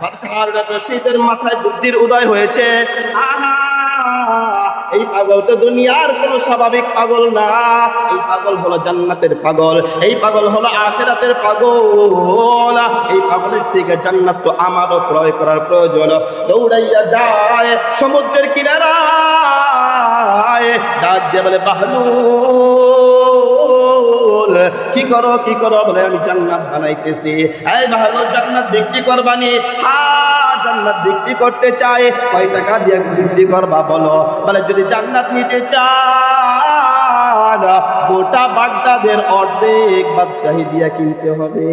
বাদশাহ হারুন রশিদের মাথায় বুদ্ধির উদয় হয়েছে। আহা, এই পাগল তো দুনিয়ার কোনো স্বাভাবিক পাগল না, এই পাগল হলো জান্নাতের পাগল, এই পাগল হলো আখিরাতের পাগল। এই পাগলের থেকে জান্নাত তো আমারও ক্রয় করার প্রয়োজন। দৌড়াইয়া যায় সমুদ্রের কিনারায়, ডাক দিয়ে বলে বাহলুল কি করো কি করো? বলে আমি জান্নাত বানাইতেছি। এই বাহলুল জান্নাত বিক্রি করবানি? হ্যাঁ জান্নাত বিক্রি করতে চাই। কয় টাকা দিয়ে বিক্রি করবা বলো? বলে যদি জান্নাত নিতে চান গোটা বাগদাদের অর্ধেক বাদশাহী দিয়া কিনতে হবে।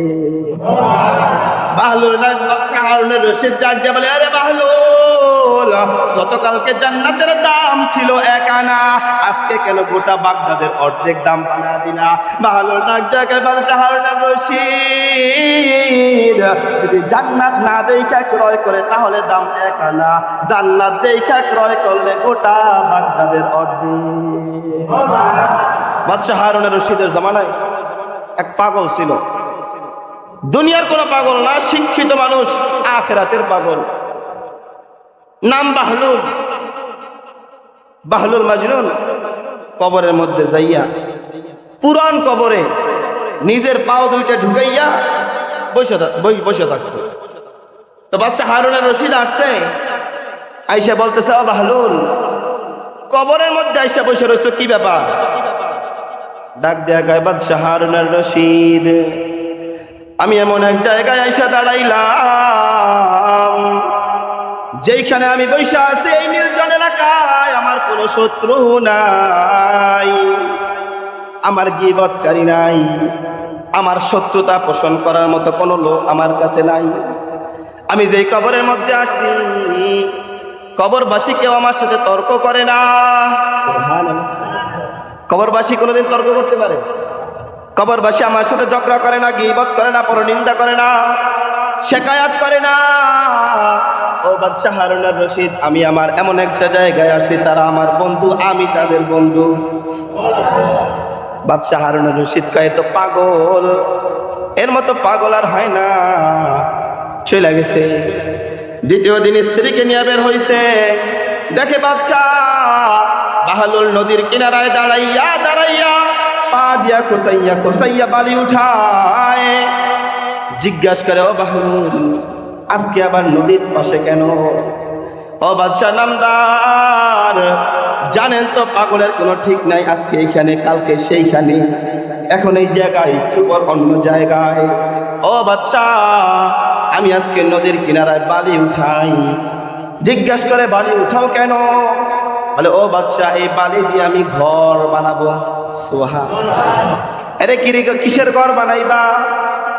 বাহলুল বাদশাহ হারুন রশিদ ডাক দিয়ে বলে আরে বাহলুল, গতকালকে জান্নাতের দাম ছিল 1 আনা, আজকে কেন গোটা বাগদাদের অর্ধেক দাম বানা দিলা? বাহলুল ডাক দিয়ে বাদশাহ হারুন রশিদ, যদি জান্নাত না দেখা ক্রয় করে তাহলে দাম 1 আনা, জান্নাত দেখা ক্রয় করলে গোটা বাগদাদের অর্ধেক। বাদশাহ হারুন রশিদের জামানায় এক পাগল ছিল, দুনিয়ার কোন পাগল না, শিক্ষিত মানুষ, আখিরাতের পাগল, নাম বাহলুল। বাহলুল মাজনুন কবরের মধ্যে যাইয়া, পুরান কবরে নিজের পাও দুইটা ঢুকাইয়া বসে থাকতো। তো বাদশাহ হারুন রশিদ আসছে, আইসা বলতেছে ও বাহলুল, কবরের মধ্যে আইসা বসে রয়েছে, কি ব্যাপার? ডাক দেয়া গায় বাদশাহ হারুন রশিদ, আমি এমন এক জায়গায় আইসা দাঁড়াইলাম যেখানে আমি বৈশা আছি, এই নির্জন এলাকায় আমার কোনো শত্রু নাই, আমার গীবতকারী নাই, আমার শত্রুতা পোষণ করার মতো কোনো লোক আমার কাছে নাই। আমি যেই কবরের মধ্যে আসছি, কবরবাসী কেউ আমার সাথে তর্ক করে না। কবরবাসী কোনোদিন তর্ক করতে পারে? কবরবাসী আমার সাথে ঝগড়া করে না, গীবত করে না, পরনিন্দা করে না, শিকায়াত করে না। ও বাদশাহ হারুন রশিদ, আমি আমার এমন একটা জায়গায় আসছি, তারা আমার বন্ধু, আমি তাদের বন্ধু। বাদশাহ হারুন রশিদ কয় তো পাগল, এর মতো পাগল আর হয় না, চলে গেছে। দ্বিতীয় দিন স্ত্রীকে নিয়ে বের হইছে, দেখে বাদশাহ বাহলুল নদীর কিনারায় দাঁড়াইয়া দাঁড়াইয়া পা দিয়া খোসাইয়া খোসাইয়া বালি উঠায়। জিজ্ঞাসা করে ও বাহলুল, আজকে আবার নদীর পাশে কেন? ও বাদশাহ নামদার, জানেন তো পাগলের কোনো ঠিক নাই, আজকে এইখানে কালকে সেইখানে, এখন এই জায়গায় একটু পর অন্য জায়গায়। ও বাদশাহ, আমি আজকে নদীর কিনারায় বালি উঠাই। জিজ্ঞাসা করে বালি উঠাও কেন? বলে ও বাদশাহ, এই বালি দিয়ে আমি ঘর বানাবো। সুবহানাল্লাহ। আরে কিসের ঘর বানাইবা?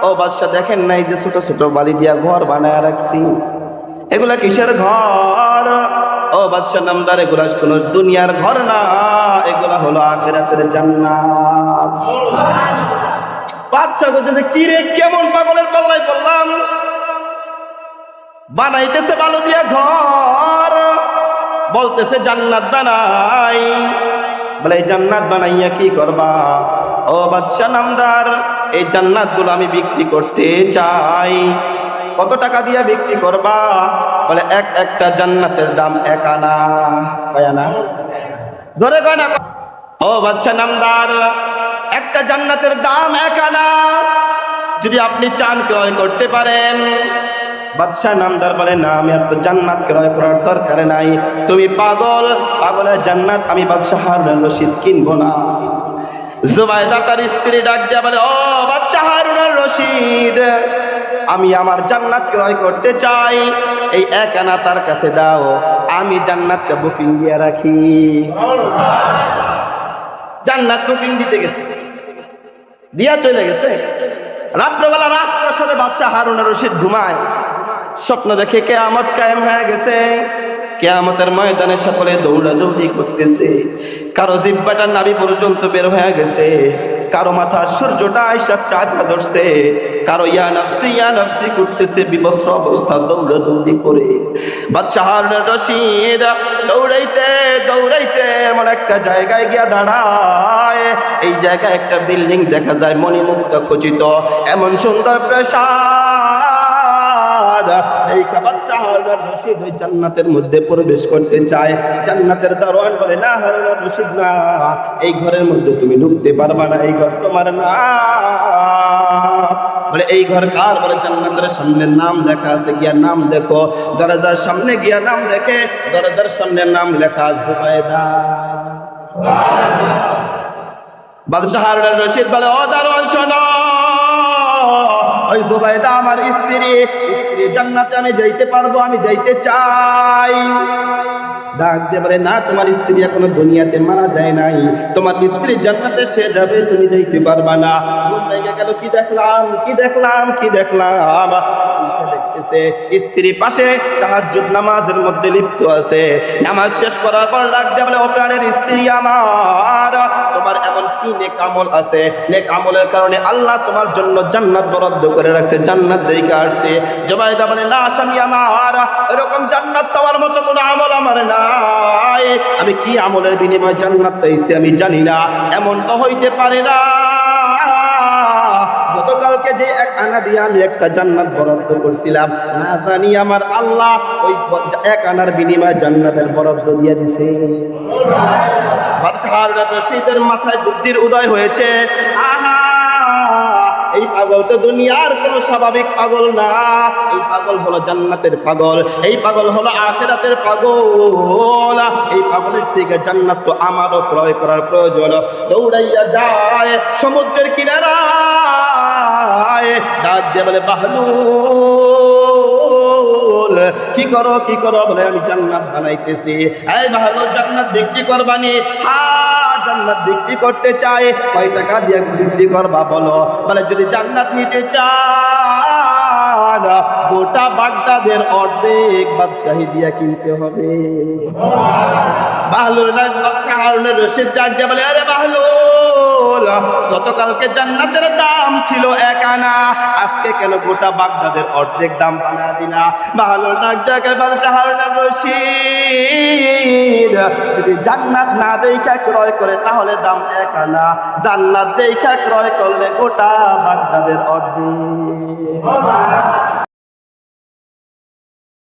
ও বাদশাহ দেখেন নাই যে ছোট ছোট বালি দিয়া ঘর বানায় রাখছি, এগুলা কিসের ঘর? ও বাদশাহ নামদার, এগুলা কোন দুনিয়ার ঘর না, এগুলা হলো আখিরাতের জান্নাত। বাদশাহ বলতেছে কি রে, কেমন পাগলের পাল্লায় পড়লাম, বানাইতেছে বালু দিয়া ঘর, বলতেছে জান্নাত বানাই। বলে এই জান্নাত বানাইয়া কি করবা? ও বাদশাহ নামদার, এই জান্নাত গুলো আমি বিক্রি করতে চাই। কত টাকা দিয়ে বিক্রি করবা? বলে একটা জান্নাতের দাম 1 আনা। কয় আনা? জোরে কয় না। ও বাদশাহ নামদার, একটা জান্নাতের দাম 1 আনা, যদি আপনি চান ক্রয় করতে পারেন। বাদশাহ নামদার বলে না, আমি আর তো জান্নাত ক্রয় করার দরকার নাই, তুমি পাগল, পাগলের জান্নাত আমি বাদশাহ হারুন রশিদ কিনবো না। জুবাইদা তার স্ত্রী ডাক দিয়া বলে ও বাদশাহ হারুন রশিদ, আমি আমার জান্নাত ক্রয় করতে চাই, এই 1 আনা তার কাছে দাও, আমি জান্নাতটা বুকিং দিয়ে রাখি। জান্নাত বুকিং দিতে গেছে, দিয়া চলে গেছে। রাত্রবেলা রাজপ্রাসাদে বাদশাহ হারুন রশিদ ঘুমায়, স্বপ্ন দেখে কিয়ামত কায়েম হয়ে গেছে। কিয়ামতের ময়দানে সকলে দৌড়াদৌড়ি করতেছে, কারো জিহ্বাটা নাভি পর্যন্ত বের হয়ে গেছে, কারো মাথার সূর্যটা আইসা চাকা ধরছে, কারো ইয়া নাফসি করতেছে, বিবস্ত্র অবস্থা দৌড়াদৌড়ি করে। বাদশাহ হারুন রশিদ দৌড়াইতে দৌড়াইতে এমন একটা জায়গায় গিয়া দাঁড়ায়, এই জায়গায় একটা বিল্ডিং দেখা যায় মণিমুক্তা খচিত, এমন সুন্দর প্রাসাদ, এই বাদশাহ হারুন রশিদ ওই জান্নাতের মধ্যে প্রবেশ করতে চায়। জান্নাতের দারোয়ান বলে, না হারুন রশিদ না, এই ঘরের মধ্যে তুমি ঢুকতে পারবা না, এই ঘর তোমার না। বলে এই ঘর কার? বলে জান্নাতের সামনে নাম লেখা আছে, গিয়া নাম দেখো। দরজার সামনে গিয়া নাম দেখে, দরজার সামনে নাম লেখা জুবাইদা। বাদশাহ হারুন রশিদ বলে, ও দারোয়ান শোনো, ওই জুবাইদা আমার স্ত্রী, জান্নাতে আমি যাইতে পারবো, আমি যাইতে চাই। ডাক দিয়ে বলে, না, তোমার স্ত্রী এখনো দুনিয়াতে মারা যায় নাই, তোমার স্ত্রী জান্নাতে সে যাবে, তুমি যাইতে পারবা না। ঘুম ভেঙে গেল, কি দেখলাম, কি দেখলাম, কি দেখলাম? দেখতেছে স্ত্রী পাশে তাহাজ্জুদ নামাজের মধ্যে লিপ্ত আছে। নামাজ শেষ করার পর ডাক দিয়ে বলে, ও প্রাণের স্ত্রী আমার, তোমার এমন কি নেক আমল আছে? নেক আমলের কারণে আল্লাহ তোমার জন্য জান্নাত বরাদ্দ করে রাখছে, জান্নাত দেখে আসছে। জুবাইদা বলে, না স্বামী আমার, এরকম জান্নাত পাওয়ার মতো কোনো আমল আমার নাই। আমি কি আমলের বিনিময়ে জান্নাত পাইছি আমি জানি না, এমন তো হইতে পারে না। গতকালকে যে 1 আনা দিয়ে আমি একটা জান্নাত বরাদ্দ করছিলাম, না জানি আমার আল্লাহ ওই 1 আনার বিনিময়ে জান্নাতের বরাদ্দ দিয়ে দিছে। বাদশাহ হারুন রশিদের মাথায় বুদ্ধির উদয় হয়েছে। আহা, এই পাগল তো দুনিয়ার কোন স্বাভাবিক পাগল না, এই পাগল হলো জান্নাতের পাগল, এই পাগল হলো আখিরাতের পাগল। এই পাগলের থেকে জান্নাত তো আমারও ক্রয় করার প্রয়োজন। দৌড়াইয়া যায় সমুদ্রের কিনারায়, ডাক দিয়ে বলে, বাহলুল কি করো, কি করো? বলে, আমি জান্নাত বানাইতেছি। এই বাহলুল, জান্নাত বিক্রি করবানি? হ্যাঁ, জান্নাত বিক্রি করতে চাই। কয় টাকা দিয়ে বিক্রি করবা বলো? বলে, যদি জান্নাত নিতে চান গোটা বাগদাদের অর্ধেক বাদশাহী দিয়া কিনতে হবে। বাহলুল বাদশাহ হারুন রশিদ ডাক দিয়ে বলে, আরে বাহলুল, গতকালকে জান্নাতের দাম ছিল 1 আনা, আজকে কেন গোটা বাগদাদের অর্ধেক দাম বানা দিনা? বাহলুল ডাক দিয়ে বাদশাহ হারুন রশিদ, যদি জান্নাত না দেখা ক্রয় করে তাহলে দাম 1 আনা, জান্নাত দেখা ক্রয় করলে গোটা বাগদাদের অর্ধেক।